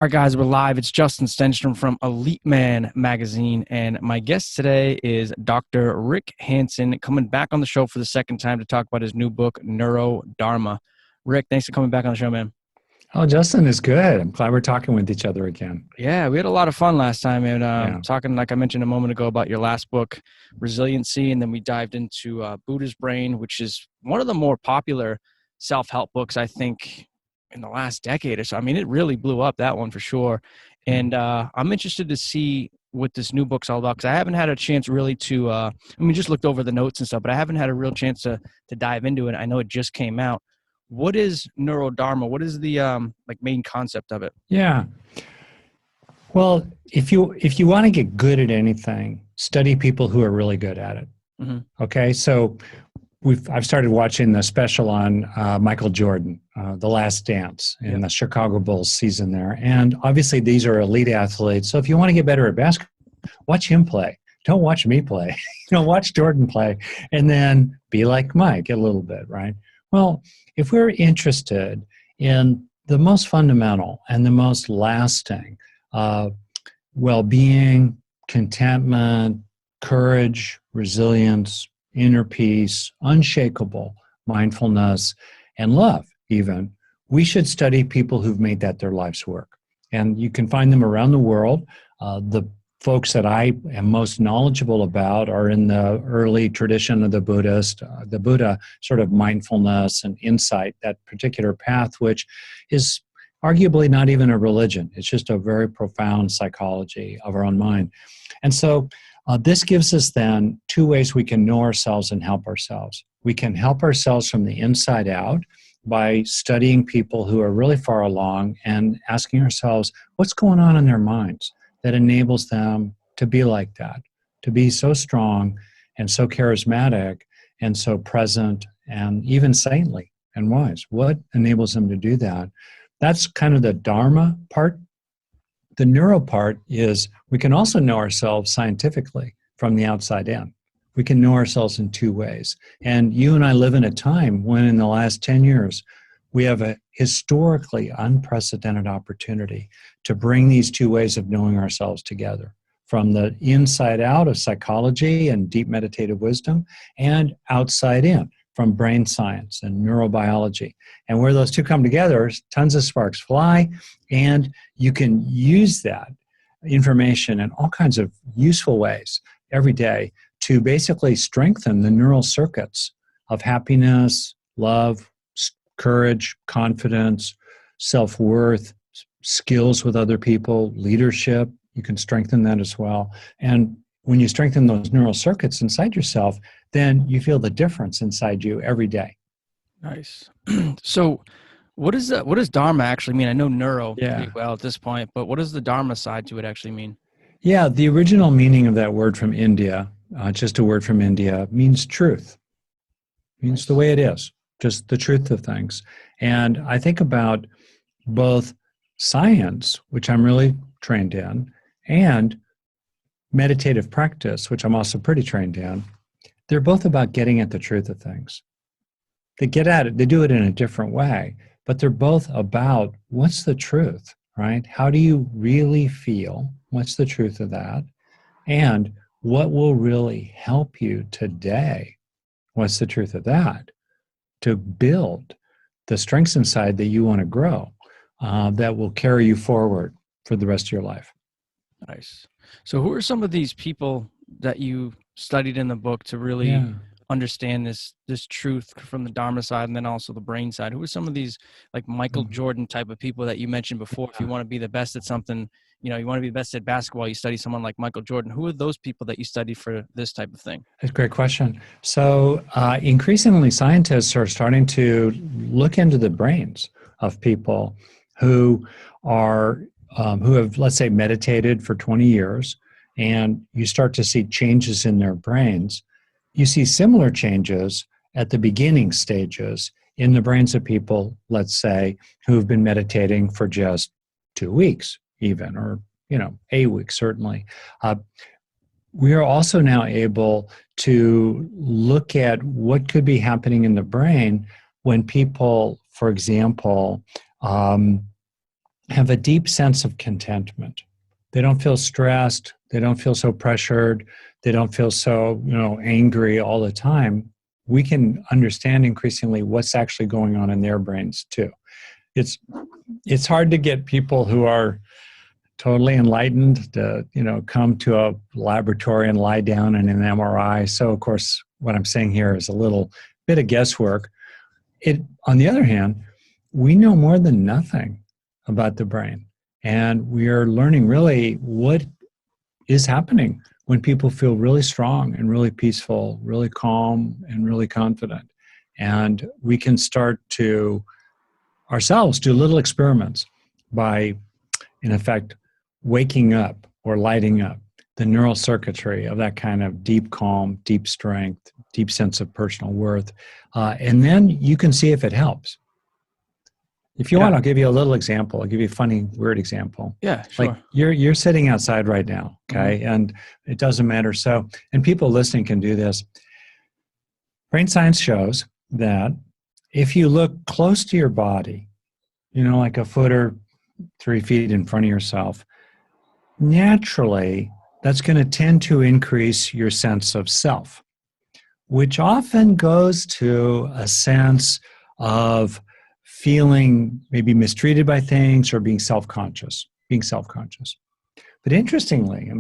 All right, guys, we're live. It's Justin Stenstrom from Elite Man Magazine, and my guest today is Dr. Rick Hanson, coming back on the show for the second time to talk about his new book, NeuroDharma. Rick, thanks for coming back on the show, man. Oh, Justin is good. I'm glad we're talking with each other again. Yeah, we had a lot of fun last time, and Yeah. talking, like I mentioned a moment ago, about your last book, Resiliency, and then we dived into Buddha's Brain, which is one of the more popular self-help books, I think, in the last decade or so. I mean, it really blew up, that one for sure. And I'm interested to see what this new book's all about, because I haven't had a chance really to, just looked over the notes and stuff, but I haven't had a real chance to dive into it. I know it just came out. What is NeuroDharma? What is the main concept of it? Yeah. Well, if you want to get good at anything, study people who are really good at it. Mm-hmm. Okay, so I've started watching the special on Michael Jordan, The Last Dance, in the Chicago Bulls season there, and obviously these are elite athletes. So if you want to get better at basketball, watch him play. Don't watch me play. Watch Jordan play, and then be like Mike a little bit, right? Well, if we're interested in the most fundamental and the most lasting well-being, contentment, courage, resilience, inner peace, unshakable mindfulness, and love even, we should study people who've made that their life's work. And you can find them around the world. The folks that I am most knowledgeable about are in the early tradition of the Buddha sort of mindfulness and insight, that particular path, which is arguably not even a religion. It's just a very profound psychology of our own mind. And so this gives us then two ways we can know ourselves and help ourselves. We can help ourselves from the inside out by studying people who are really far along and asking ourselves, what's going on in their minds that enables them to be like that, to be so strong and so charismatic and so present and even saintly and wise? What enables them to do that? That's kind of the Dharma part. The neuro part is we can also know ourselves scientifically from the outside in. We can know ourselves in two ways. And you and I live in a time when in the last 10 years, we have a historically unprecedented opportunity to bring these two ways of knowing ourselves together, from the inside out of psychology and deep meditative wisdom, and outside in from brain science and neurobiology. And where those two come together, tons of sparks fly, and you can use that information in all kinds of useful ways every day to basically strengthen the neural circuits of happiness, love, courage, confidence, self-worth, skills with other people, leadership. You can strengthen that as well. And when you strengthen those neural circuits inside yourself, then you feel the difference inside you every day. Nice. So what does Dharma actually mean? I know neuro pretty well at this point, but what does the Dharma side to it actually mean? Yeah, the original meaning of that word from India, just a word from India, means truth. Means the way it is, just the truth of things. And I think about both science, which I'm really trained in, and meditative practice, which I'm also pretty trained in. They're both about getting at the truth of things. They get at it, they do it in a different way, but they're both about what's the truth, right? How do you really feel? What's the truth of that? And what will really help you today? What's the truth of that? To build the strengths inside that you want to grow, that will carry you forward for the rest of your life. Nice. So who are some of these people that you studied in the book to really understand this truth from the Dharma side and then also the brain side? Who are some of these like Michael Jordan type of people that you mentioned before? If you want to be the best at something, you want to be the best at basketball, you study someone like Michael Jordan. Who are those people that you study for this type of thing? That's a great question. So increasingly scientists are starting to look into the brains of people who are who have, let's say, meditated for 20 years, and you start to see changes in their brains. You see similar changes at the beginning stages in the brains of people, let's say, who have been meditating for just 2 weeks even, or, a week certainly. We are also now able to look at what could be happening in the brain when people, for example, have a deep sense of contentment. They don't feel stressed. They don't feel so pressured. They don't feel so, angry all the time. We can understand increasingly what's actually going on in their brains too. It's hard to get people who are totally enlightened to, come to a laboratory and lie down in an MRI. So, of course, what I'm saying here is a little bit of guesswork. On the other hand, we know more than nothing about the brain. And we are learning really what is happening when people feel really strong and really peaceful, really calm and really confident. And we can start to ourselves do little experiments by, in effect, waking up or lighting up the neural circuitry of that kind of deep calm, deep strength, deep sense of personal worth. And then you can see if it helps. If you want, I'll give you a little example. I'll give you a funny, weird example. Yeah, sure. Like you're sitting outside right now, okay? Mm-hmm. And it doesn't matter. So, and people listening can do this. Brain science shows that if you look close to your body, like a foot or 3 feet in front of yourself, naturally, that's going to tend to increase your sense of self, which often goes to a sense of feeling maybe mistreated by things or being self-conscious. But interestingly,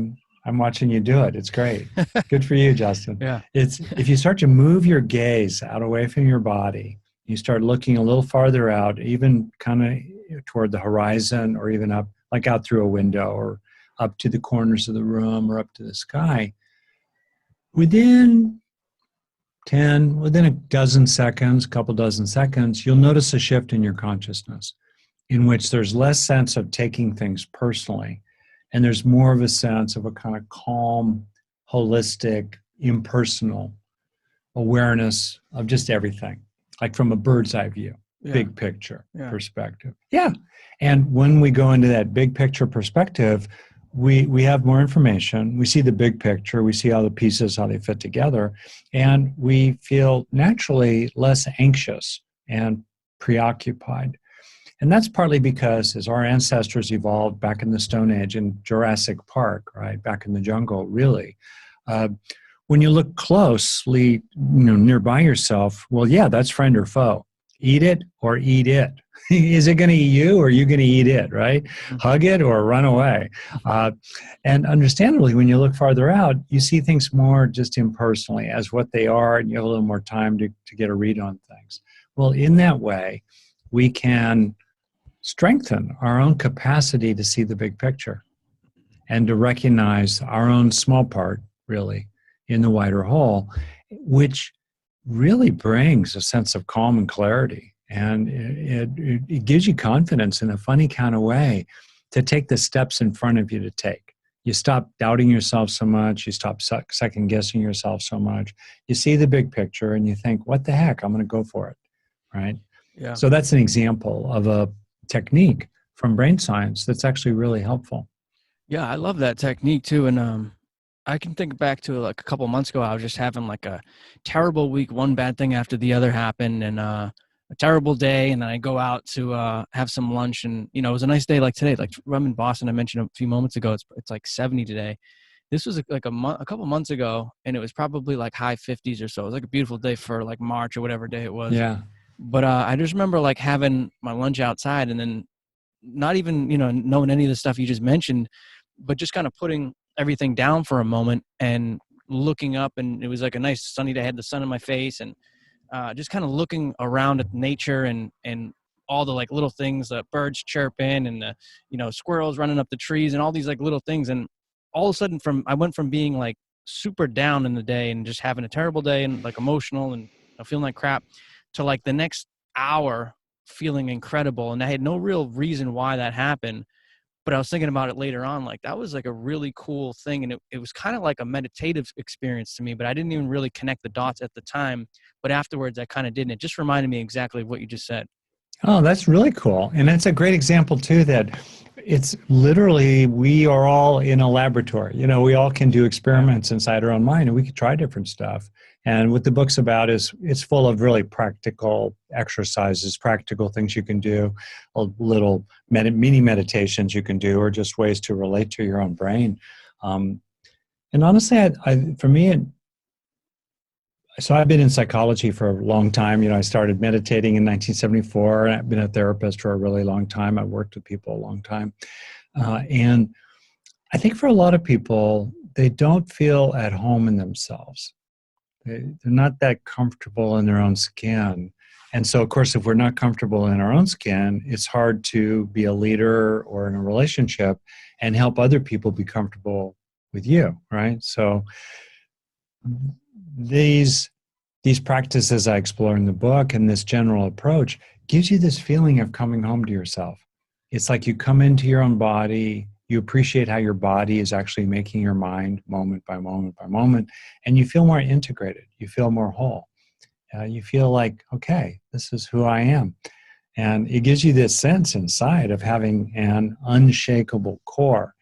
I'm watching you do it. It's great. Good for you, Justin. Yeah. It's if you start to move your gaze out away from your body, you start looking a little farther out, even kind of toward the horizon or even up, like out through a window or up to the corners of the room or up to the sky, within a dozen seconds, couple dozen seconds, you'll notice a shift in your consciousness in which there's less sense of taking things personally. And there's more of a sense of a kind of calm, holistic, impersonal awareness of just everything, like from a bird's eye view, big picture perspective. Yeah. And when we go into that big picture perspective, we have more information. We see the big picture. We see all the pieces, how they fit together. And we feel naturally less anxious and preoccupied. And that's partly because as our ancestors evolved back in the Stone Age in Jurassic Park, right, back in the jungle, really, when you look closely, nearby yourself, well, yeah, that's friend or foe. Eat it or eat it. Is it going to eat you or are you going to eat it, right? Mm-hmm. Hug it or run away. And understandably, when you look farther out, you see things more just impersonally as what they are, and you have a little more time to get a read on things. Well, in that way, we can strengthen our own capacity to see the big picture and to recognize our own small part, really, in the wider whole, which really brings a sense of calm and clarity. And it gives you confidence in a funny kind of way to take the steps in front of you to take. You stop doubting yourself so much. You stop second guessing yourself so much. You see the big picture and you think, what the heck, I'm going to go for it, right? Yeah. So that's an example of a technique from brain science that's actually really helpful. Yeah, I love that technique too. And I can think back to like a couple months ago, I was just having like a terrible week. One bad thing after the other happened, and a terrible day. And then I go out to have some lunch, and it was a nice day like today. Like I'm in Boston, I mentioned a few moments ago, it's like 70 today. This was like a couple months ago, and it was probably like high 50s or so. It was like a beautiful day for like March or whatever day it was. Yeah. But I just remember like having my lunch outside, and then not even knowing any of the stuff you just mentioned, but just kind of putting everything down for a moment and looking up, and it was like a nice sunny day. I had the sun in my face, and just kind of looking around at nature and all the like little things, the birds chirping and the squirrels running up the trees and all these like little things. And all of a sudden I went from being like super down in the day and just having a terrible day and like emotional and feeling like crap to like the next hour feeling incredible. And I had no real reason why that happened. But I was thinking about it later on, like that was like a really cool thing. And it was kind of like a meditative experience to me, but I didn't even really connect the dots at the time. But afterwards I kind of did. And it just reminded me exactly of what you just said. Oh, that's really cool. And it's a great example too, that it's literally, we are all in a laboratory. We all can do experiments inside our own mind, and we can try different stuff. And what the book's about is it's full of really practical exercises, practical things you can do, a little mini meditations you can do, or just ways to relate to your own brain. And honestly, for me, so I've been in psychology for a long time. I started meditating in 1974, and I've been a therapist for a really long time. I've worked with people a long time. And I think for a lot of people, they don't feel at home in themselves. They're not that comfortable in their own skin. And so, of course, if we're not comfortable in our own skin, it's hard to be a leader or in a relationship and help other people be comfortable with you, right? So these practices I explore in the book and this general approach gives you this feeling of coming home to yourself. It's like you come into your own body, you appreciate how your body is actually making your mind moment by moment by moment, and you feel more integrated, you feel more whole. You feel like, okay, this is who I am. And it gives you this sense inside of having an unshakable core,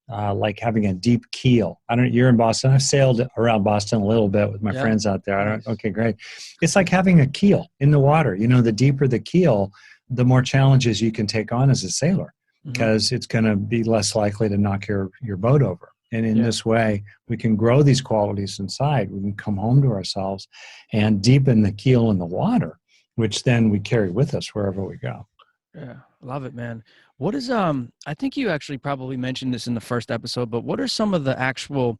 like having a deep keel. You're in Boston. I've sailed around Boston a little bit with my friends out there. Nice. Okay, great. It's like having a keel in the water. The deeper the keel, the more challenges you can take on as a sailor, because it's going to be less likely to knock your boat over. And in this way, we can grow these qualities inside. We can come home to ourselves and deepen the keel in the water, which then we carry with us wherever we go. Yeah, love it, man. What is, I think you actually probably mentioned this in the first episode, but what are some of the actual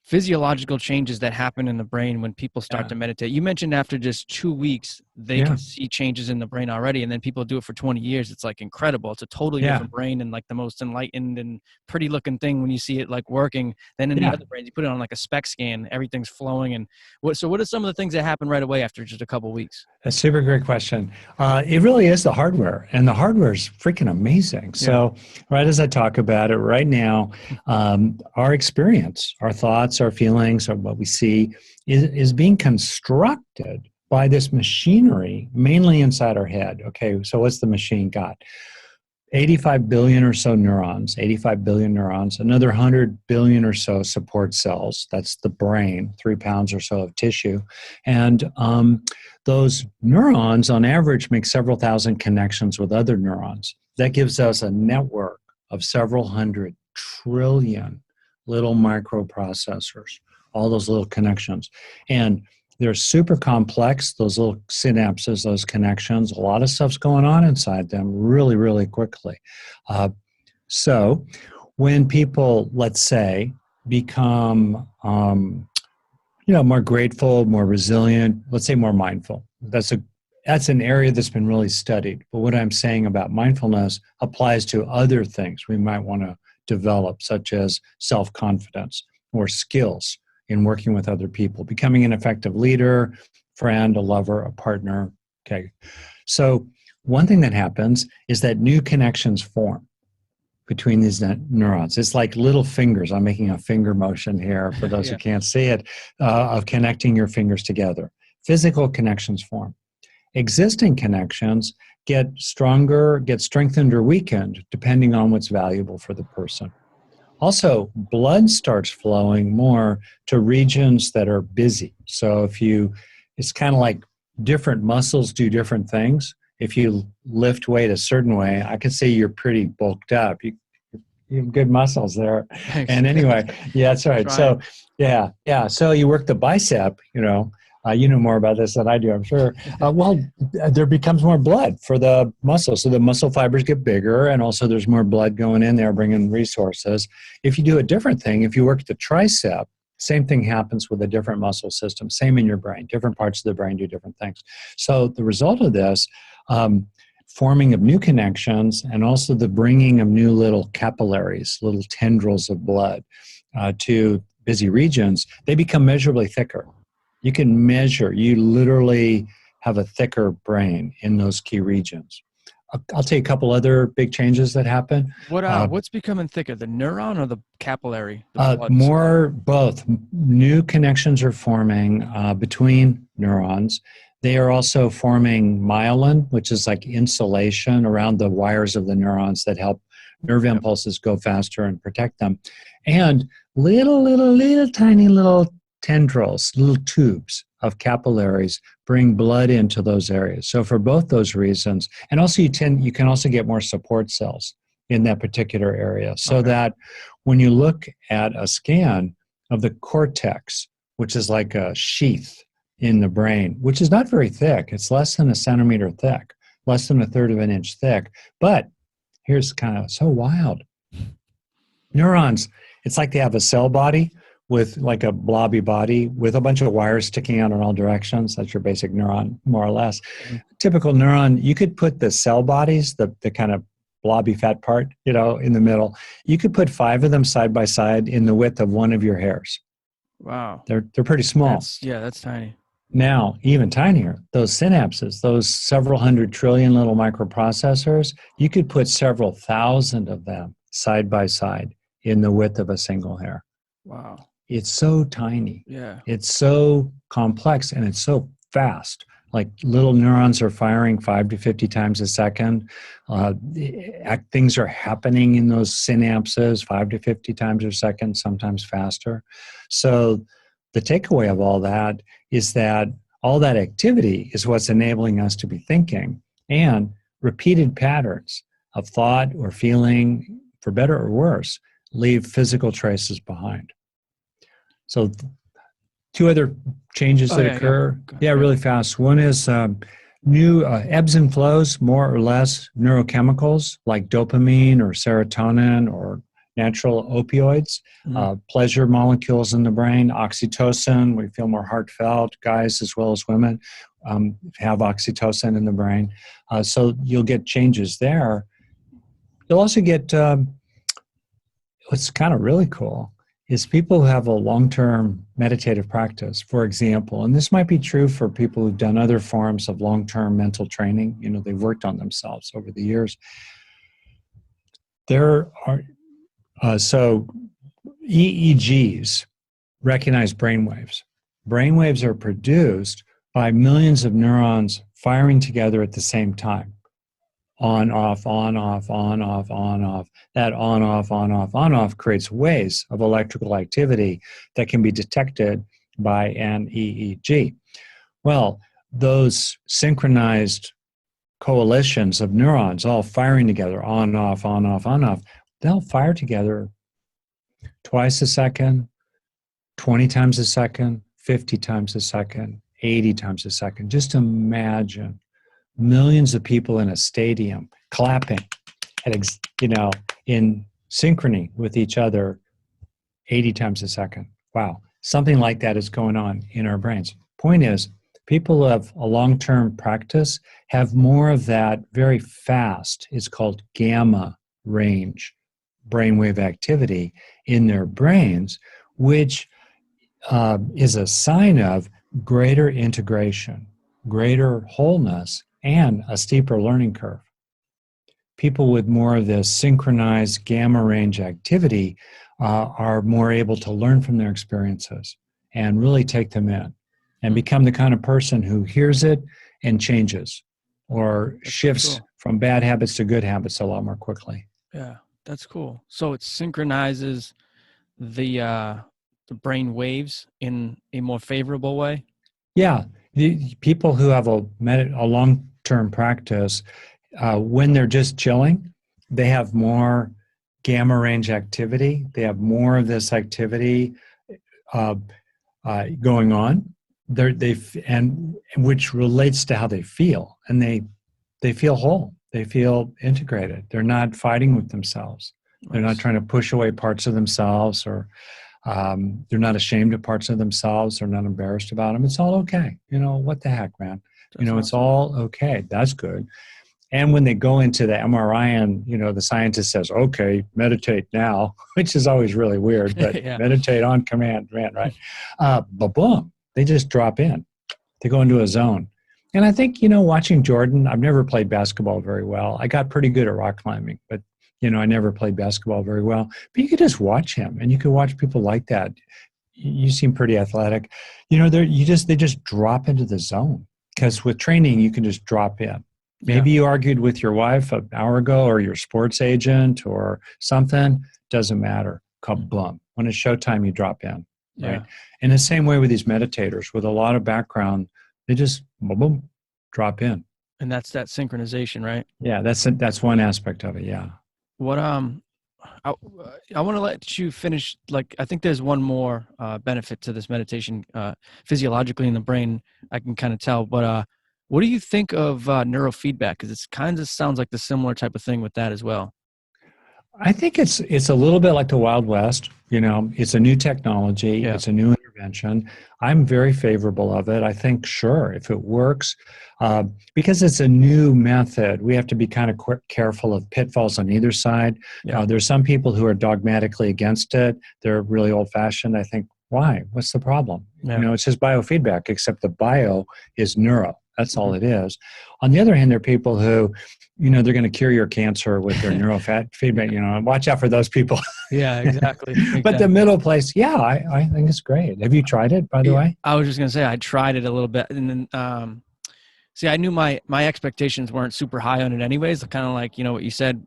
physiological changes that happen in the brain when people start to meditate? You mentioned after just 2 weeks, they can see changes in the brain already. And then people do it for 20 years. It's like incredible. It's a totally different brain and like the most enlightened and pretty looking thing when you see it like working. Then in the other brains, you put it on like a SPECT scan, everything's flowing. And what are some of the things that happen right away after just a couple of weeks? A super great question. It really is the hardware, and the hardware is freaking amazing. So right as I talk about it right now, our experience, our thoughts, our feelings, or what we see is being constructed by this machinery, mainly inside our head. Okay, so what's the machine got? 85 billion or so neurons, 85 billion neurons, another 100 billion or so support cells. That's the brain, 3 pounds or so of tissue. And those neurons, on average, make several thousand connections with other neurons. That gives us a network of several 100 trillion little microprocessors, all those little connections. And they're super complex, those little synapses, those connections. A lot of stuff's going on inside them really, really quickly. So when people, let's say, become more grateful, more resilient, let's say more mindful, that's an area that's been really studied. But what I'm saying about mindfulness applies to other things we might want to develop, such as self-confidence or skills in working with other people, becoming an effective leader, friend, a lover, a partner. Okay. So one thing that happens is that new connections form between these neurons. It's like little fingers. I'm making a finger motion here for those who can't see it, of connecting your fingers together. Physical connections form. Existing connections get stronger, get strengthened or weakened, depending on what's valuable for the person. Also, blood starts flowing more to regions that are busy. So it's kind of like different muscles do different things. If you lift weight a certain way, I could say you're pretty bulked up. You have good muscles there. Thanks. And anyway, that's right. So, so you work the bicep, you know more about this than I do, I'm sure. There becomes more blood for the muscles. So the muscle fibers get bigger, and also there's more blood going in there, bringing resources. If you do a different thing, if you work the tricep, same thing happens with a different muscle system. Same in your brain. Different parts of the brain do different things. So the result of this, forming of new connections, and also the bringing of new little capillaries, little tendrils of blood to busy regions, they become measurably thicker. You can measure, you literally have a thicker brain in those key regions. I'll tell you a couple other big changes that happen. What's becoming thicker, the neuron or the capillary? Both. New connections are forming between neurons. They are also forming myelin, which is like insulation around the wires of the neurons that help nerve impulses go faster and protect them. And little tiny tendrils, little tubes of capillaries bring blood into those areas. So for both those reasons, and also you can also get more support cells in that particular area, so that when you look at a scan of the cortex, which is like a sheath in the brain, which is not very thick, it's less than a centimeter thick, less than a third of an inch thick, but here's kind of so wild. Neurons, it's like they have a cell body with like a blobby body with a bunch of wires sticking out in all directions. That's your basic neuron, more or less. Mm-hmm. Typical neuron, you could put the cell bodies, the kind of blobby fat part, in the middle. You could put 5 of them side by side in the width of one of your hairs. Wow. They're pretty small. That's tiny. Now, even tinier, those synapses, those several hundred trillion little microprocessors, you could put several thousand of them side by side in the width of a single hair. Wow. It's so tiny. Yeah. It's so complex and it's so fast. Like little neurons are firing 5 to 50 times a second. Things are happening in those synapses 5 to 50 times a second, sometimes faster. So the takeaway of all that is that all that activity is what's enabling us to be thinking, and repeated patterns of thought or feeling, for better or worse, leave physical traces behind. So 2 other changes that occur. Really fast. One is new ebbs and flows, more or less, neurochemicals like dopamine or serotonin or natural opioids, pleasure molecules in the brain, oxytocin. We feel more heartfelt. Guys as well as women have oxytocin in the brain. So you'll get changes there. You'll also get what's kind of really cool is people who have a long-term meditative practice, for example, and this might be true for people who've done other forms of long-term mental training. They've worked on themselves over the years. There are so EEGs recognize brainwaves. Brainwaves are produced by millions of neurons firing together at the same time. On, off, on, off, on, off, on, off. That on, off, on, off, on, off creates waves of electrical activity that can be detected by an EEG. Well, those synchronized coalitions of neurons all firing together, on, off, on, off, on, off, they'll fire together twice a second, 20 times a second, 50 times a second, 80 times a second. Just imagine millions of people in a stadium clapping in synchrony with each other 80 times a second. Wow. Something like that is going on in our brains. Point is, people who have a long-term practice have more of that very fast, it's called gamma range brainwave activity in their brains, which is a sign of greater integration, greater wholeness, and a steeper learning curve. People with more of this synchronized gamma range activity are more able to learn from their experiences and really take them in and become the kind of person who hears it and changes or shifts from bad habits to good habits a lot more quickly. Yeah, that's cool. So it synchronizes the brain waves in a more favorable way? Yeah. The people who have a long-term practice, when they're just chilling, they have more gamma range activity. They have more of this activity going on. And which relates to how they feel, and they feel whole. They feel integrated. They're not fighting with themselves. Nice. They're not trying to push away parts of themselves, or they're not ashamed of parts of themselves. They're not embarrassed about them. It's all okay. What the heck, man? That's awesome. It's all okay. That's good. And when they go into the MRI and, the scientist says, okay, meditate now, which is always really weird, but yeah. Meditate on command, man, right? Boom, they just drop in. They go into a zone. And I think, watching Jordan, I've never played basketball very well. I got pretty good at rock climbing, but, I never played basketball very well. But you could just watch him, and you could watch people like that. You seem pretty athletic. They just drop into the zone, because with training, you can just drop in. Maybe you argued with your wife an hour ago, or your sports agent or something. Doesn't matter. Kaboom. When it's showtime, you drop in. right? Yeah. In the same way with these meditators, with a lot of background, they just boom, boom, drop in. And that's that synchronization, right? Yeah, that's one aspect of it. Yeah. What I, I want to let you finish. Like, I think there's one more benefit to this meditation physiologically in the brain. I can kind of tell. But what do you think of neurofeedback? Because it's kind of sounds like the similar type of thing with that as well. I think it's a little bit like the Wild West. You know, it's a new technology, Yeah. it's a new intervention. I'm very favorable of it. I think, sure, if it works, because it's a new method, we have to be kind of careful of pitfalls on either side. Yeah. There's some people who are dogmatically against it. They're really old-fashioned. I think, why? What's the problem? Yeah. You know, it's just biofeedback, except the bio is neuro. That's all Mhm. it is. On the other hand, there are people who, you know, they're going to cure your cancer with their neurofat feedback. You know, and watch out for those people. Yeah, exactly. But the Exactly. middle place, yeah, I think it's great. Have you tried it, by the Yeah, way? I was just gonna say I tried it a little bit, and then see, I knew my expectations weren't super high on it anyways. Kind of like, you know, what you said.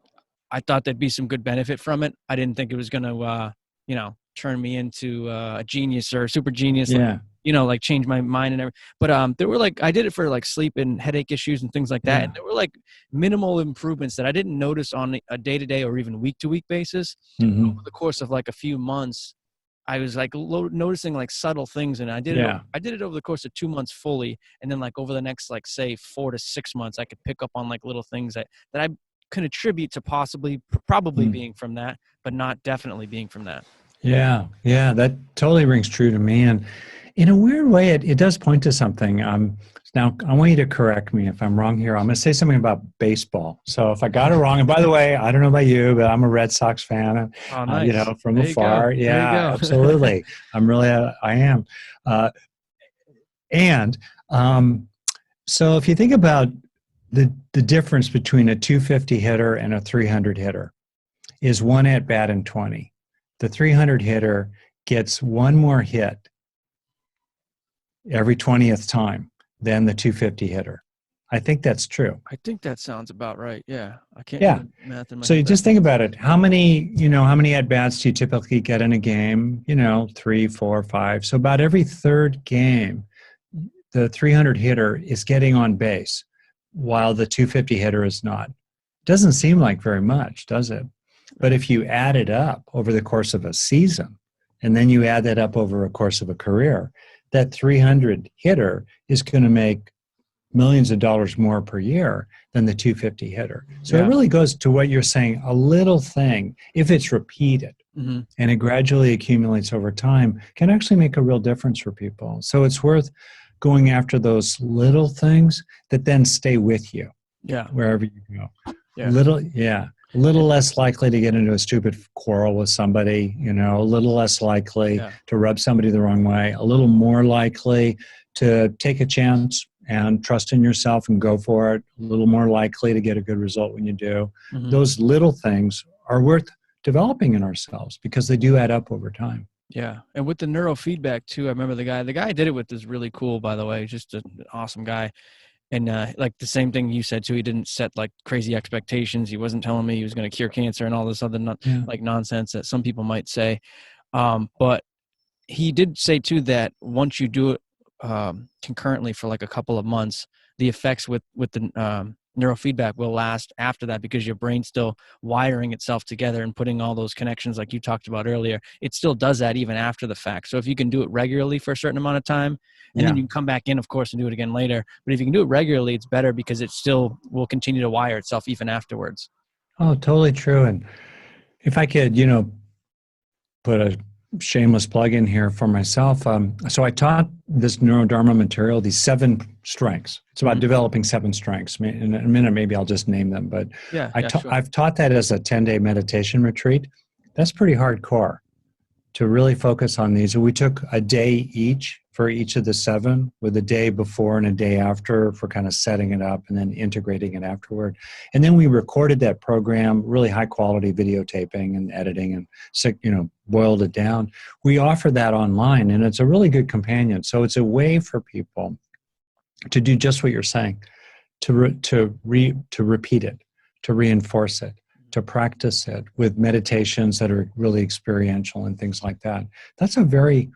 I thought there'd be some good benefit from it. I didn't think it was gonna you know, turn me into a genius or a super genius, like, Yeah, you know, like change my mind and everything. But there were like, I did it for like sleep and headache issues and things like that, yeah. and there were like minimal improvements that I didn't notice on a day-to-day or even week-to-week basis. But over Hmm. the course of like a few months, I was like noticing like subtle things, and Yeah, I did it over the course of 2 months fully, and then like over the next like say 4 to 6 months, I could pick up on like little things that I can attribute to possibly probably mm. being from that, but not definitely being from that. Yeah, yeah. That totally rings true to me. And in a weird way, it does point to something. Now, I want you to correct me if I'm wrong here. I'm going to say something about baseball. So if I got it wrong, and by the way, I don't know about you, but I'm a Red Sox fan, Oh, you nice. know, from There you go. afar. There you Yeah, go. absolutely. I'm really, I am. Uh, and so if you think about the difference between a 250 hitter and a 300 hitter is one at bat in 20. The 300 hitter gets one more hit every 20th time than the 250 hitter. I think that's true. I think that sounds about right. Yeah, I can't do Yeah. the math in my So you head, but I just think think it's about it. How many at bats do you typically get in a game? You know, three, four, five. So about every third game, the 300 hitter is getting on base while the 250 hitter is not. Doesn't seem like very much, does it? But right. if you add it up over the course of a season, and then you add that up over a course of a career, that 300 hitter is going to make millions of dollars more per year than the 250 hitter. So it Yeah. really goes to what you're saying. A little thing, if it's repeated Hmm. and it gradually accumulates over time, can actually make a real difference for people. So it's worth going after those little things that then stay with you Yeah. wherever you go. Yeah. Little, yeah, a little less likely to get into a stupid quarrel with somebody, you know, a little less likely Yeah. to rub somebody the wrong way, a little more likely to take a chance and trust in yourself and go for it, a little more likely to get a good result when you do. Hmm. Those little things are worth developing in ourselves because they do add up over time. Yeah. And with the neurofeedback too, I remember the guy I did it with is really cool, by the way. He's just an awesome guy. And like the same thing you said too, he didn't set like crazy expectations. He wasn't telling me he was going to cure cancer and all this other Yeah. like nonsense that some people might say. But he did say too that once you do it concurrently for like a couple of months, the effects with the neurofeedback will last after that because your brain's still wiring itself together and putting all those connections like you talked about earlier. It still does that even after the fact. So if you can do it regularly for a certain amount of time, and then Yeah. you can come back in, of course, and do it again later. But if you can do it regularly, it's better because it still will continue to wire itself even afterwards. Oh, totally true. And if I could, you know, put a shameless plug in here for myself. So I taught this NeuroDharma material, these 7 strengths. It's about Mhm. developing 7 strengths. In a minute, maybe I'll just name them. But Yeah, yeah, sure. I've taught that as a 10-day meditation retreat. That's pretty hardcore to really focus on these. And we took a day each for each of the 7, with a day before and a day after for kind of setting it up and then integrating it afterward. And then we recorded that program, really high quality videotaping and editing, and you know, boiled it down. We offer that online, and it's a really good companion. So it's a way for people to do just what you're saying, to repeat it, to reinforce it, to practice it with meditations that are really experiential and things like that. That's a very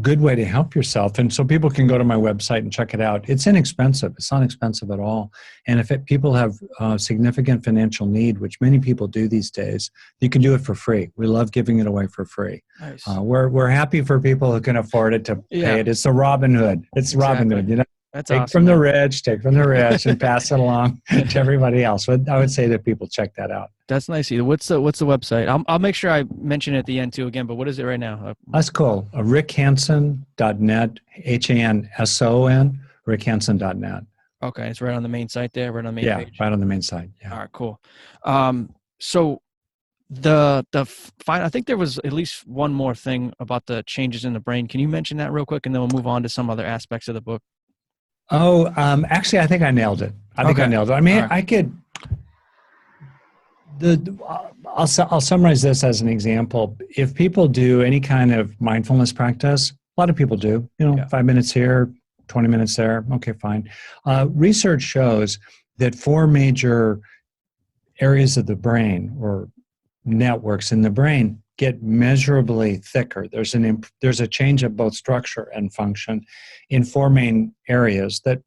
good way to help yourself. And so people can go to my website and check it out. It's inexpensive. It's not expensive at all. And if people have significant financial need, which many people do these days, you can do it for free. We love giving it away for free. Nice. We're happy for people who can afford it to pay it. It's the Robin Hood. It's exactly. Robin Hood, you know. That's take awesome, from man. the rich, take from the rich, and pass it along to everybody else. But I would say that people check that out. That's nice. What's the website? I'll make sure I mention it at the end too again. But what is it right now? That's cool. rickhanson.net, Hanson, rickhanson.net. Okay, it's right on the main site there, right on the main page. Yeah, right on the main site. Yeah. All right, cool. So I think there was at least one more thing about the changes in the brain. Can you mention that real quick, and then we'll move on to some other aspects of the book? Oh, actually, I think I nailed it. I nailed it. I mean, I could. I'll summarize this as an example. If people do any kind of mindfulness practice, a lot of people do. 5 minutes here, 20 minutes there. Okay, fine. Research shows that 4 major areas of the brain or networks in the brain get measurably thicker. There's a change of both structure and function in 4 main areas that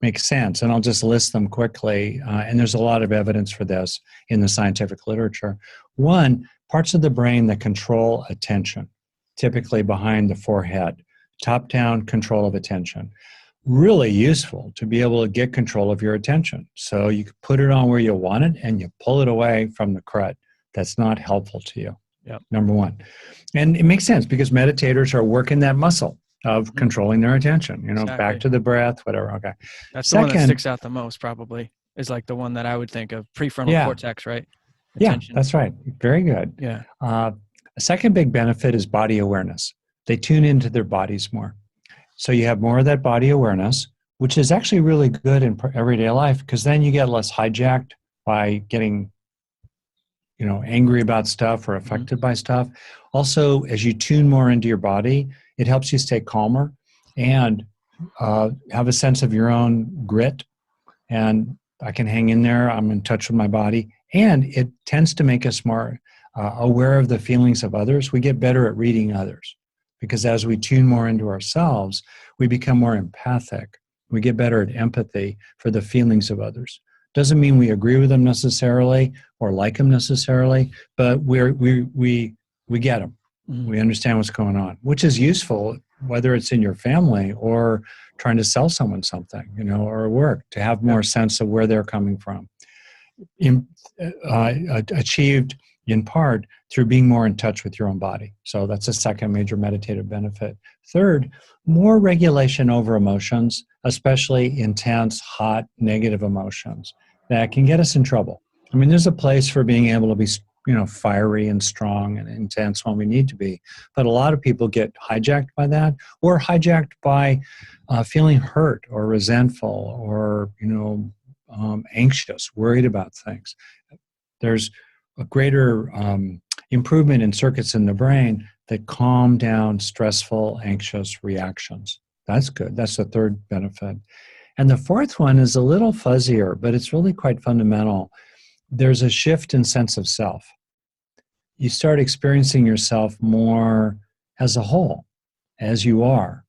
make sense. And I'll just list them quickly. And there's a lot of evidence for this in the scientific literature. 1, parts of the brain that control attention, typically behind the forehead, top-down control of attention. Really useful to be able to get control of your attention. So you can put it on where you want it and you pull it away from the crud. That's not helpful to you. Yep. Number 1. And it makes sense because meditators are working that muscle of controlling their attention, exactly. Back to the breath, whatever. Okay. That's the one that sticks out the most, probably, is like the one that I would think of, prefrontal cortex, right? Attention. Yeah, that's right. Very good. Yeah. A second big benefit is body awareness. They tune into their bodies more. So you have more of that body awareness, which is actually really good in everyday life because then you get less hijacked by getting angry about stuff or affected by stuff. Also, as you tune more into your body, it helps you stay calmer and have a sense of your own grit. And I can hang in there. I'm in touch with my body. And it tends to make us more aware of the feelings of others. We get better at reading others because as we tune more into ourselves, we become more empathic. We get better at empathy for the feelings of others. Doesn't mean we agree with them necessarily or like them necessarily, but we get them. We understand what's going on, which is useful, whether it's in your family or trying to sell someone something, or work, to have more sense of where they're coming from. Achieved in part through being more in touch with your own body. So that's a second major meditative benefit. Third, more regulation over emotions, especially intense, hot, negative emotions that can get us in trouble. I mean, there's a place for being able to be, fiery and strong and intense when we need to be. But a lot of people get hijacked by that or hijacked by feeling hurt or resentful or, anxious, worried about things. There's a greater improvement in circuits in the brain that calm down stressful, anxious reactions. That's good. That's the third benefit. And the fourth one is a little fuzzier, but it's really quite fundamental. There's a shift in sense of self. You start experiencing yourself more as a whole, as you are,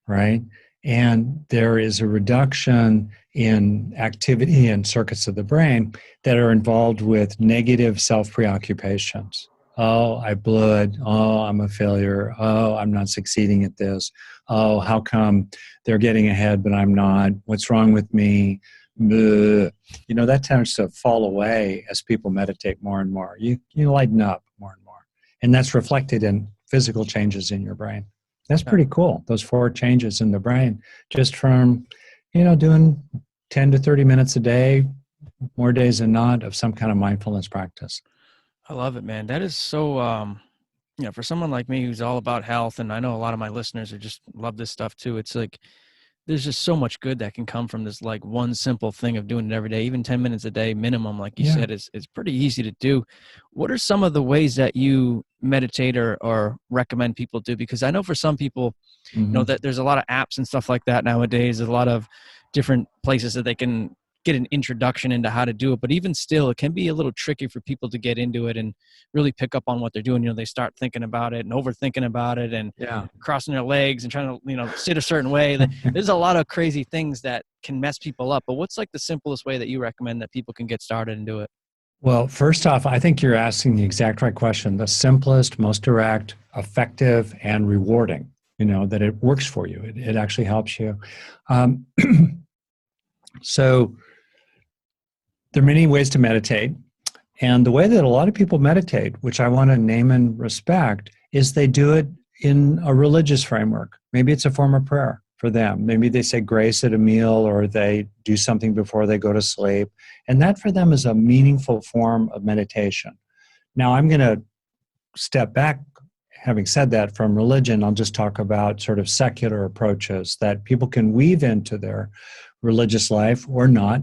right? And there is a reduction in activity and circuits of the brain that are involved with negative self-preoccupations. Oh, I blew it. Oh, I'm a failure. Oh, I'm not succeeding at this. Oh, how come they're getting ahead but I'm not? What's wrong with me? That tends to fall away as people meditate more and more. You lighten up more and more. And that's reflected in physical changes in your brain. That's pretty cool. Those 4 changes in the brain just from, doing 10 to 30 minutes a day, more days than not, of some kind of mindfulness practice. I love it, man. That is so, for someone like me who's all about health, and I know a lot of my listeners who just love this stuff too. It's like, there's just so much good that can come from this, like, one simple thing of doing it every day. Even 10 minutes a day minimum, like you said, is pretty easy to do. What are some of the ways that you meditate or recommend people do? Because I know for some people, that there's a lot of apps and stuff like that nowadays. There's a lot of different places that they can get an introduction into how to do it. But even still, it can be a little tricky for people to get into it and really pick up on what they're doing. You know, they start thinking about it and overthinking about it and Yeah. crossing their legs and trying to, you know, sit a certain way. There's a lot of crazy things that can mess people up. But what's like the simplest way that you recommend that people can get started and do it? Well, first off, I think you're asking the exact right question. The simplest, most direct, effective, and rewarding, you know, that it works for you. It actually helps you. Um, so there are many ways to meditate. And the way that a lot of people meditate, which I want to name and respect, is they do it in a religious framework. Maybe it's a form of prayer for them. Maybe they say grace at a meal, or they do something before they go to sleep. And that for them is a meaningful form of meditation. Now, I'm going to step back. Having said that, from religion, I'll just talk about sort of secular approaches that people can weave into their religious life or not,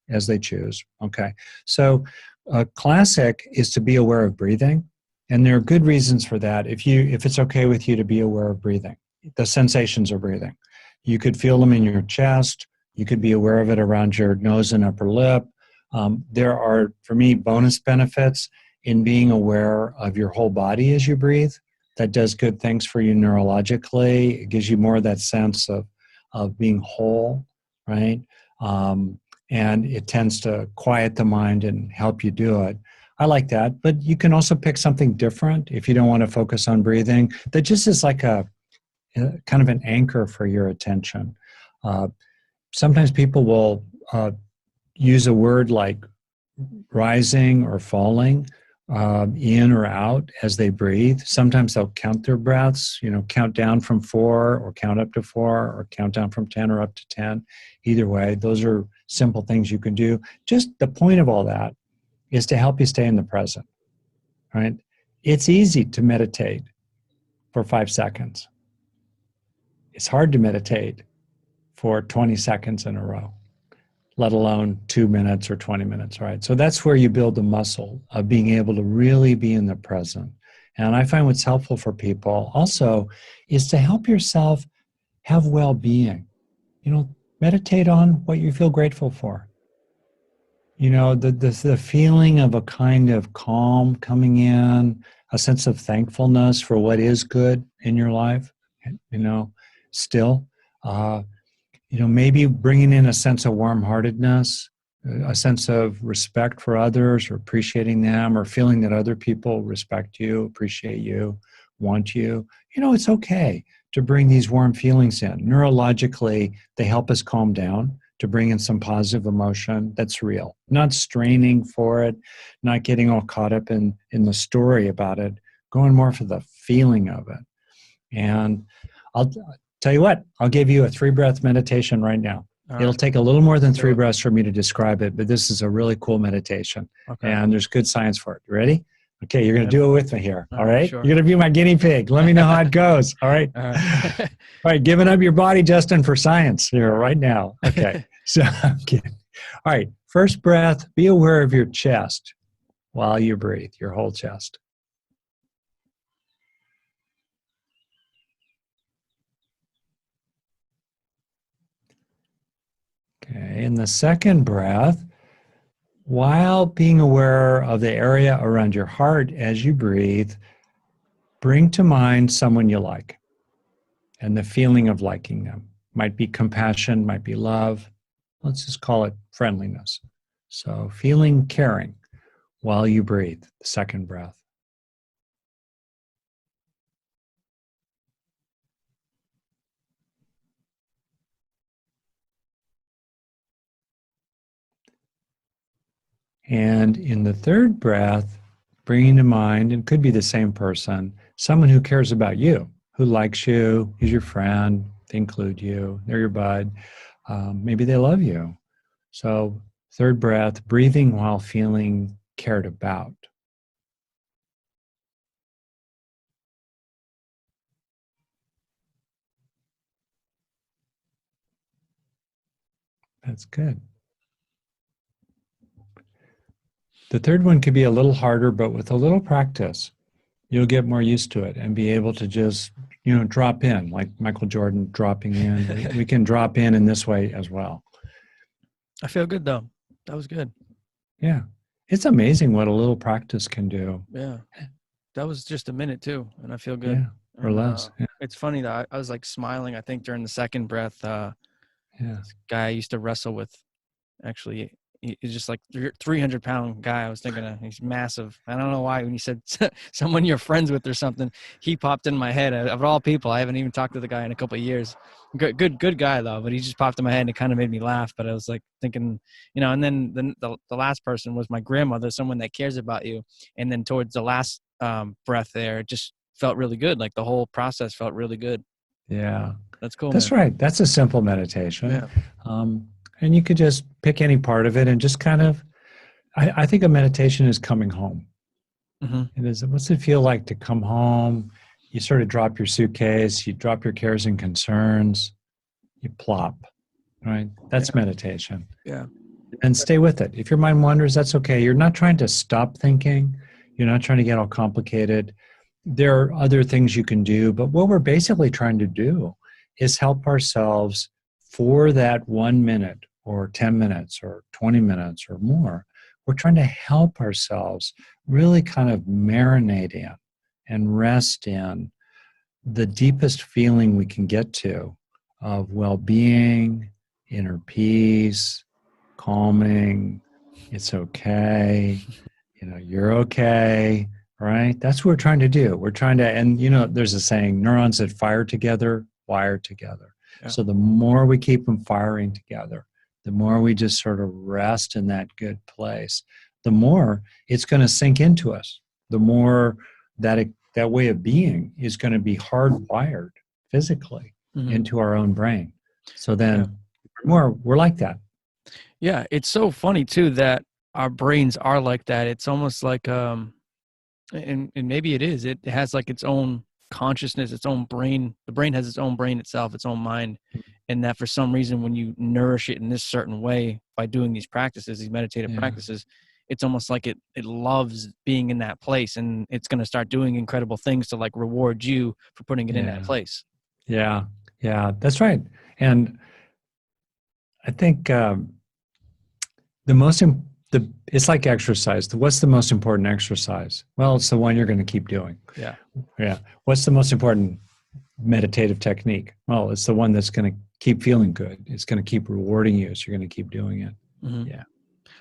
as they choose. Okay. So a classic is to be aware of breathing. And there are good reasons for that. If it's okay with you to be aware of breathing, the sensations of breathing. You could feel them in your chest. You could be aware of it around your nose and upper lip. There are, for me, bonus benefits in being aware of your whole body as you breathe. That does good things for you neurologically. It gives you more of that sense of being whole, right? And it tends to quiet the mind and help you do it. I like that, but you can also pick something different if you don't want to focus on breathing. That just is like a kind of an anchor for your attention. Sometimes people will use a word like rising or falling, in or out as they breathe. Sometimes they'll count their breaths, you know, count down from 4 or count up to 4 or count down from 10 or up to 10. Either way, those are simple things you can do. Just the point of all that is to help you stay in the present, right? It's easy to meditate for 5 seconds. It's hard to meditate for 20 seconds in a row, let alone 2 minutes or 20 minutes, right? So that's where you build the muscle of being able to really be in the present. And I find what's helpful for people also is to help yourself have well-being. You know, meditate on what you feel grateful for. You know, the feeling of a kind of calm coming in, a sense of thankfulness for what is good in your life, you know, still. You know, maybe bringing in a sense of warm-heartedness, a sense of respect for others or appreciating them, or feeling that other people respect you, appreciate you, want you. You know, it's okay to bring these warm feelings in. Neurologically, they help us calm down, to bring in some positive emotion that's real. Not straining for it, not getting all caught up in the story about it, going more for the feeling of it. And I'll tell you what, I'll give you a 3-breath meditation right now. It'll take a little more than 3 breaths for me to describe it, but this is a really cool meditation. Okay. And there's good science for it. You ready? Okay, you're going to do it with me here. All right? Sure. You're going to be my guinea pig. Let me know how it goes. All right? All right, giving up your body, Justin, for science here right now. Okay, so I'm kidding. All right, first breath, be aware of your chest while you breathe, your whole chest. Okay, and the second breath, while being aware of the area around your heart as you breathe, bring to mind someone you like and the feeling of liking them. Might be compassion, might be love. Let's just call it friendliness. So feeling caring while you breathe, the second breath. And in the third breath, bringing to mind, and could be the same person, someone who cares about you, who likes you, is your friend, they include you, they're your bud, maybe they love you. So third breath, breathing while feeling cared about. That's good. The third one could be a little harder, but with a little practice, you'll get more used to it and be able to just, you know, drop in, like Michael Jordan dropping in. We can drop in this way as well. I feel good though. That was good. Yeah. It's amazing what a little practice can do. Yeah. That was just a minute too, and I feel good. Yeah. Or And less. Yeah. it's funny that I was like smiling, I think, during the second breath. Yeah. This guy I used to wrestle with, actually, he's just like 300-pound guy. I was thinking he's massive. I don't know why when you said someone you're friends with or something, he popped in my head. Of all people, I haven't even talked to the guy in a couple of years. Good guy though, but he just popped in my head and it kind of made me laugh. But I was like thinking, and then the last person was my grandmother, someone that cares about you. And then towards the last breath there, it just felt really good. Like the whole process felt really good. Yeah. That's cool, That's man. right. That's a simple meditation. Yeah. Um, and you could just pick any part of it and just kind of, I think a meditation is coming home. Mm-hmm. It is, what's it feel like to come home? You sort of drop your suitcase, you drop your cares and concerns, you plop, right? That's Yeah. meditation. Yeah. And stay with it. If your mind wanders, that's okay. You're not trying to stop thinking, you're not trying to get all complicated. There are other things you can do, but what we're basically trying to do is help ourselves for that 1 minute or 10 minutes or 20 minutes or more. We're trying to help ourselves really kind of marinate in and rest in the deepest feeling we can get to of well-being, inner peace, calming, it's okay, you're okay, right? That's what we're trying to do. We're trying to, and there's a saying, neurons that fire together, wire together. Yeah. So the more we keep them firing together, the more we just sort of rest in that good place, the more it's going to sink into us, the more that way of being is going to be hardwired physically Mm-hmm. into our own brain. So Yeah. then we're like that. Yeah, it's so funny too that our brains are like that. It's almost like and maybe it is. It has like its own consciousness, its own brain. The brain has its own brain itself, its own mind. And that for some reason when you nourish it in this certain way by doing these practices, these meditative Yeah. practices, it's almost like it loves being in that place, and it's going to start doing incredible things to like reward you for putting it in that Yeah. place. Yeah. Yeah. That's right. And I think the most it's like exercise. What's the most important exercise? Well, it's the one you're going to keep doing. Yeah. Yeah. What's the most important meditative technique? Well, it's the one that's going to keep feeling good. It's going to keep rewarding you, so you're going to keep doing it. Mm-hmm. Yeah.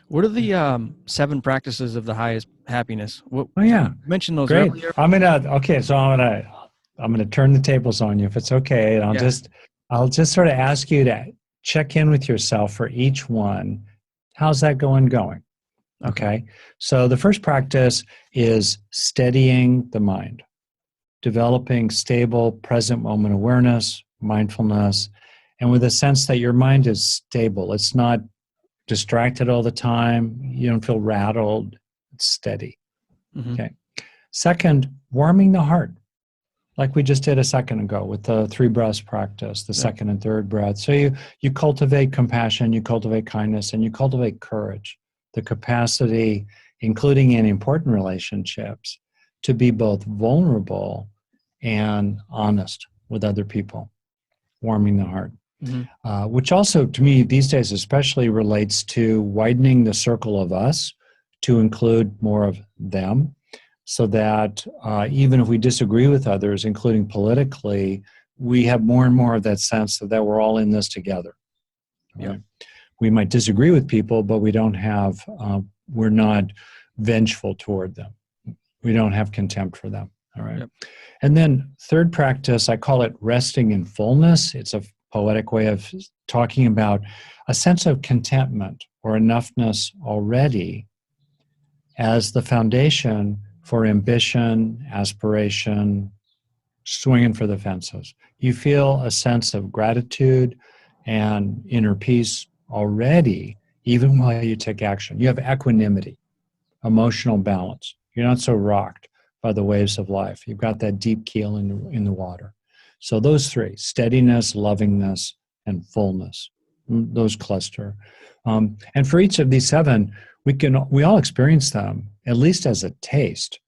What are the 7 practices of the highest happiness? What Oh did yeah. you mention those Great. earlier? Okay, so I'm gonna turn the tables on you if it's okay. And Yeah. I'll just sort of ask you to check in with yourself for each one. How's that going? Okay. So the first practice is steadying the mind, developing stable present moment awareness, mindfulness, and with a sense that your mind is stable. It's not distracted all the time. You don't feel rattled. It's steady. Mm-hmm. Okay. Second, warming the heart, like we just did a second ago with the 3 breaths practice, the second and third breath. So you cultivate compassion, you cultivate kindness, and you cultivate courage, the capacity, including in important relationships, to be both vulnerable and honest with other people, warming the heart. Mm-hmm. Which also, to me, these days especially relates to widening the circle of us to include more of them, so that even if we disagree with others, including politically, we have more and more of that sense that we're all in this together. Right? Yep. We might disagree with people, but we're not vengeful toward them. We don't have contempt for them. All right. Yep. And then third practice, I call it resting in fullness. It's a poetic way of talking about a sense of contentment or enoughness already as the foundation for ambition, aspiration, swinging for the fences. You feel a sense of gratitude and inner peace already, even while you take action. You have equanimity, emotional balance. You're not so rocked by the waves of life. You've got that deep keel in the water. So those 3, steadiness, lovingness, and fullness, those cluster. And for each of these 7, we all experience them, at least as a taste.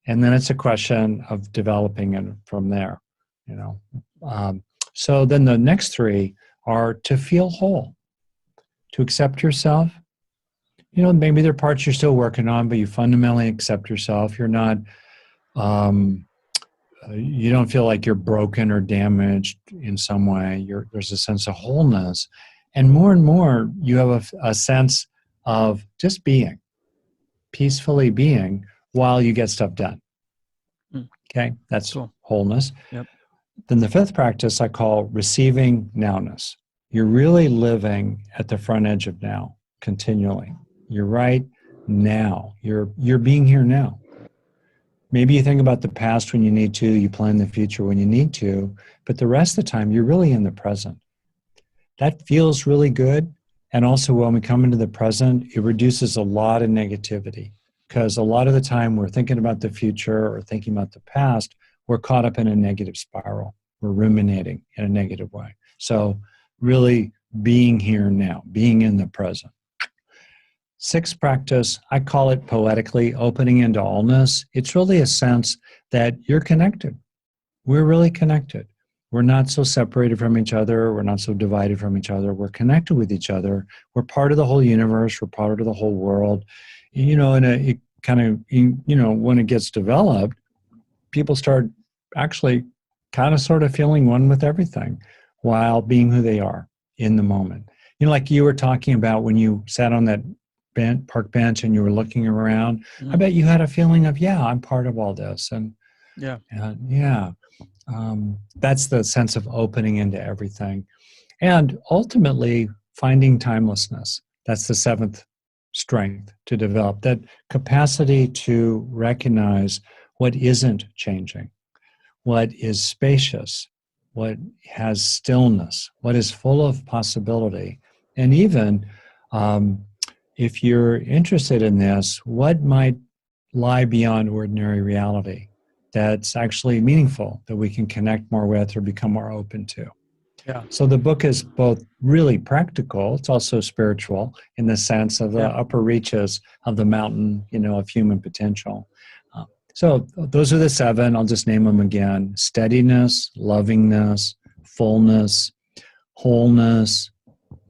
And then it's a question of developing it from there, So then the next 3 are to feel whole, to accept yourself. Maybe there are parts you're still working on, but you fundamentally accept yourself. You're not, you don't feel like you're broken or damaged in some way. There's a sense of wholeness. And more, you have a sense of just being, peacefully being while you get stuff done. Okay, that's cool. Wholeness. Yep. Then the fifth practice I call receiving nowness. You're really living at the front edge of now continually. You're right now. You're being here now. Maybe you think about the past when you need to, you plan the future when you need to, but the rest of the time you're really in the present. That feels really good. And also when we come into the present, it reduces a lot of negativity, because a lot of the time we're thinking about the future or thinking about the past, we're caught up in a negative spiral. We're ruminating in a negative way. So really being here now, being in the present. Sixth practice, I call it poetically opening into allness. It's really a sense that you're connected. We're really connected. We're not so separated from each other. We're not so divided from each other. We're connected with each other. We're part of the whole universe. We're part of the whole world. And it kind of, when it gets developed, people start actually kind of sort of feeling one with everything while being who they are in the moment. Like you were talking about when you sat on that park bench and you were looking around, I bet you had a feeling of, yeah, I'm part of all this. And that's the sense of opening into everything. And ultimately finding timelessness. That's the seventh strength to develop, that capacity to recognize what isn't changing, what is spacious, what has stillness, what is full of possibility. And even if you're interested in this, what might lie beyond ordinary reality that's actually meaningful, that we can connect more with or become more open to. Yeah. So the book is both really practical, it's also spiritual in the sense of the upper reaches of the mountain, of human potential. So those are the seven. I'll just name them again: steadiness, lovingness, fullness, wholeness,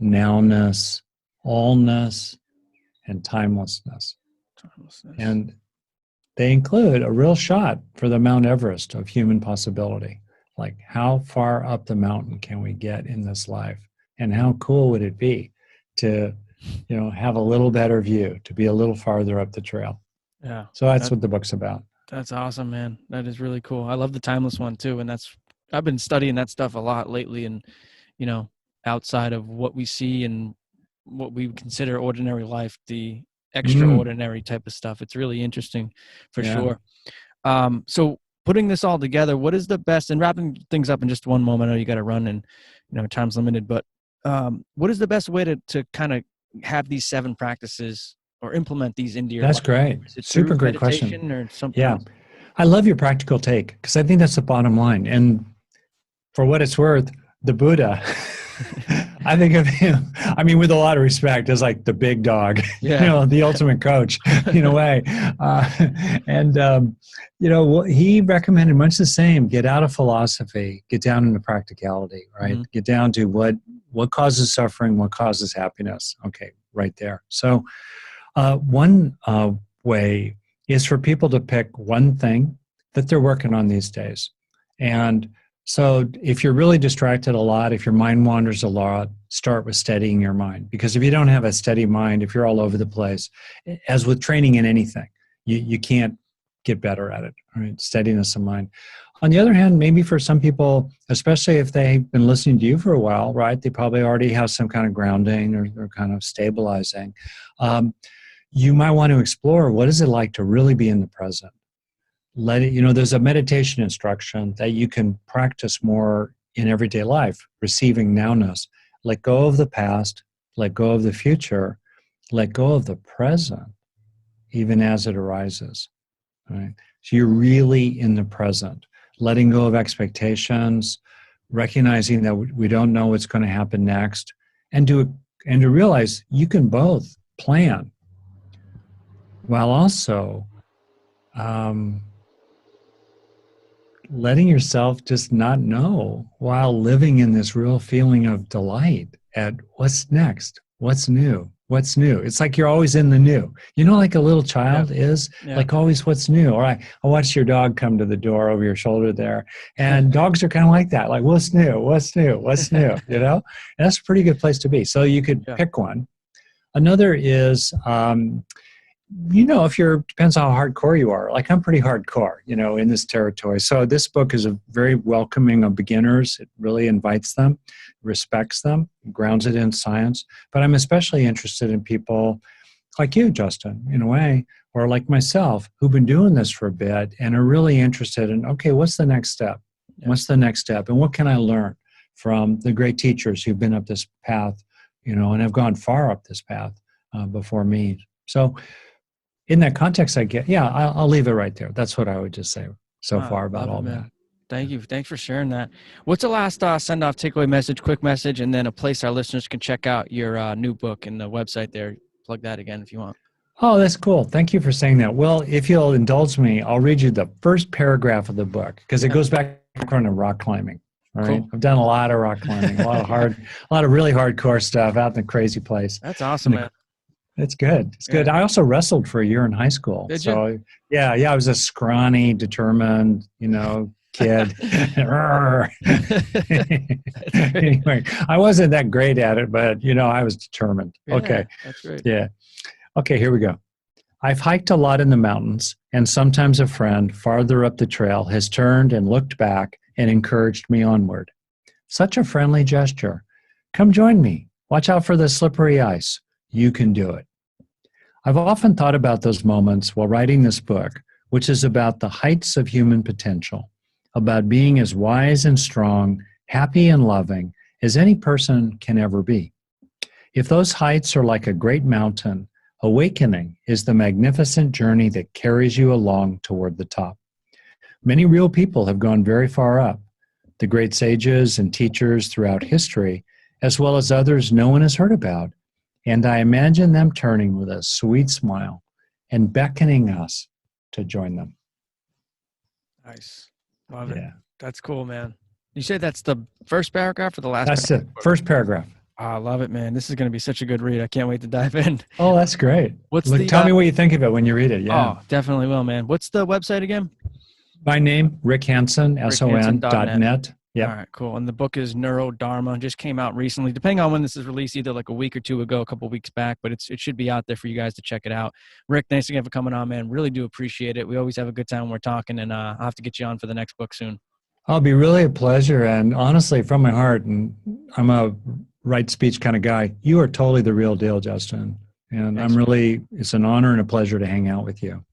nowness, allness, and timelessness. And they include a real shot for the Mount Everest of human possibility. Like, how far up the mountain can we get in this life? And how cool would it be to, have a little better view, to be a little farther up the trail? Yeah. So that's what the book's about. That's awesome, man. That is really cool. I love the timeless one too. And I've been studying that stuff a lot lately. And, outside of what we see and what we consider ordinary life, the extraordinary type of stuff, it's really interesting for sure. So putting this all together, what is the best, and wrapping things up in just one moment, I know you got to run and, time's limited, but what is the best way to kind of have these seven practices or implement these into your life? That's great. Super great question. Or something else? I love your practical take, because I think that's the bottom line. And for what it's worth, the Buddha, I think of him, with a lot of respect, as like the big dog, the ultimate coach in a way. He recommended much the same: get out of philosophy, get down into practicality, right? Get down to what causes suffering, what causes happiness. Okay, right there. So one way is for people to pick one thing that they're working on these days. And so if you're really distracted a lot, if your mind wanders a lot, start with steadying your mind. Because if you don't have a steady mind, if you're all over the place, as with training in anything, you can't get better at it, right? Steadiness of mind. On the other hand, maybe for some people, especially if they've been listening to you for a while, right, they probably already have some kind of grounding or kind of stabilizing. You might want to explore, what is it like to really be in the present? There's a meditation instruction that you can practice more in everyday life, receiving nowness. Let go of the past, let go of the future, let go of the present, even as it arises. Right? So you're really in the present, letting go of expectations, recognizing that we don't know what's going to happen next, and to realize you can both plan while also letting yourself just not know, while living in this real feeling of delight at what's next. What's new? What's new? It's like you're always in the new. You know, like a little child is like always what's new. Or I watched your dog come to the door over your shoulder there. And dogs are kind of like that. Like, what's new? What's new? What's new? You know? And that's a pretty good place to be. So you could pick one. Another is, you know, depends how hardcore you are. Like I'm pretty hardcore, you know, in this territory. So this book is a very welcoming of beginners. It really invites them, respects them, grounds it in science. But I'm especially interested in people like you, Justin, in a way, or like myself, who've been doing this for a bit and are really interested in, okay, what's the next step? What's the next step? And what can I learn from the great teachers who've been up this path, you know, and have gone far up this path before me. So in that context, I'll leave it right there. That's what I would just say so far about all that. Thank you. Thanks for sharing that. What's the last send off takeaway message, quick message, and then a place our listeners can check out your new book and the website there? Plug that again if you want. Oh, that's cool. Thank you for saying that. Well, if you'll indulge me, I'll read you the first paragraph of the book because it goes back to rock climbing. All right. Cool. I've done a lot of rock climbing, a lot of really hardcore stuff out in the crazy place. That's awesome, man. It's good. It's good. I also wrestled for a year in high school. Did you? Yeah, I was a scrawny, determined, you know, kid. Anyway, I wasn't that great at it, but you know, I was determined. Yeah, okay. That's great. Yeah. Okay, here we go. I've hiked a lot in the mountains, and sometimes a friend farther up the trail has turned and looked back and encouraged me onward. Such a friendly gesture. Come join me. Watch out for the slippery ice. You can do it. I've often thought about those moments while writing this book, which is about the heights of human potential, about being as wise and strong, happy and loving as any person can ever be. If those heights are like a great mountain, awakening is the magnificent journey that carries you along toward the top. Many real people have gone very far up, the great sages and teachers throughout history, as well as others no one has heard about. And I imagine them turning with a sweet smile and beckoning us to join them. Nice. Love it. That's cool, man. You say that's the first paragraph or the last paragraph? That's the first paragraph. I love it, man. This is going to be such a good read. I can't wait to dive in. Oh, that's great. Tell me what you think of it when you read it. Yeah. Oh, definitely will, man. What's the website again? My name, Rick Hanson, SON.net. Yep. All right, cool. And the book is NeuroDharma. Just came out recently, depending on when this is released, either like a week or two ago, a couple of weeks back, but it should be out there for you guys to check it out. Rick, thanks again for coming on, man. Really do appreciate it. We always have a good time when we're talking, and I'll have to get you on for the next book soon. I'll be really a pleasure. And honestly, from my heart, and I'm a right speech kind of guy, you are totally the real deal, Justin. And thanks, it's an honor and a pleasure to hang out with you.